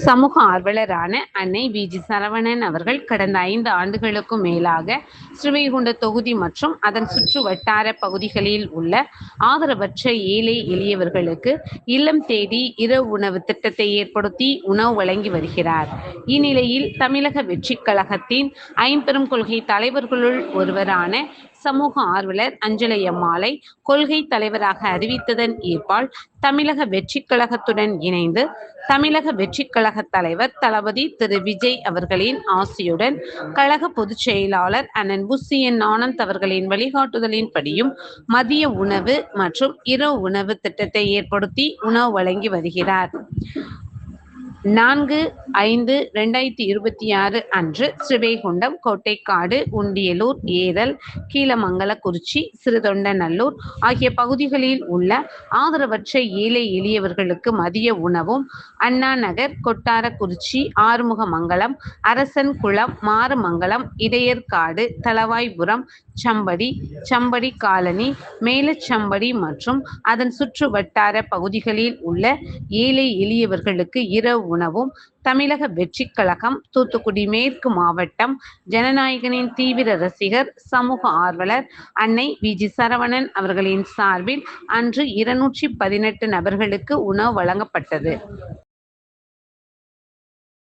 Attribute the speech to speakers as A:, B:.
A: சமூக ஆர்வலரான அன்னை வி.ஜி. சரவணன் அவர்கள் கடந்த 5 ஆண்டுகளுக்கும் மேலாக ஸ்ரீவைகுண்ட தொகுதி மற்றும் அதன் சுற்று வட்டார பகுதிகளில் உள்ள ஆதரவற்ற ஏழை எளியவர்களுக்கு இல்லம் தேடி இரவு உணவு திட்டத்தை ஏற்படுத்தி உணவு வழங்கி வருகிறார். இந்நிலையில் தமிழக வெற்றிக் கழகத்தின் ஐம்பெரும் கொள்கை தலைவர்களுள் ஒருவரான சமூக ஆர்வலர் அஞ்சலை அம்மாளை கொள்கை தலைவராக அறிவித்ததன் ஏற்பால் தமிழக வெற்றிக் கழகத்துடன் இணைந்து தமிழக வெற்றிக் கழக தலைவர் தளபதி திரு விஜய் அவர்களின் ஆசியுடன் கழக பொதுச் செயலாளர் அண்ணன் புசிஎன் ஆனந்த் அவர்களின் வழிகாட்டுதலின்படியும் மதிய உணவு மற்றும் இரவு உணவு திட்டத்தை ஏற்படுத்தி உணவு வழங்கி வருகிறார். 4/5/2026 அன்று ஸ்ரீவைகுண்டம், கோட்டைக்காடு, உண்டியலூர், ஏரல், கீழமங்கலக்குறிச்சி, சிறுதொண்டநல்லூர் ஆகிய பகுதிகளில் உள்ள ஆதரவற்ற ஏழை எளியவர்களுக்கு மதிய உணவும், அண்ணா நகர், கொட்டாரக்குறிச்சி, ஆறுமுகமங்கலம், அரசன்குளம், மாரமங்கலம், இடையர்காடு, தளவாய்புரம், சம்படி, சம்படி காலனி, மேலச்சம்படி மற்றும் அதன் சுற்று வட்டார பகுதிகளில் உள்ள ஏழை எளியவர்களுக்கு இரவு உணவும் தமிழக வெற்றிக் கழகம், தூத்துக்குடி மேற்கு மாவட்டம் ஜனநாயகனின் தீவிர ரசிகர், சமூக ஆர்வலர் அன்னை வி.ஜி. சரவணன் அவர்களின் சார்பில் அன்று 218 நபர்களுக்கு உணவு வழங்கப்பட்டது.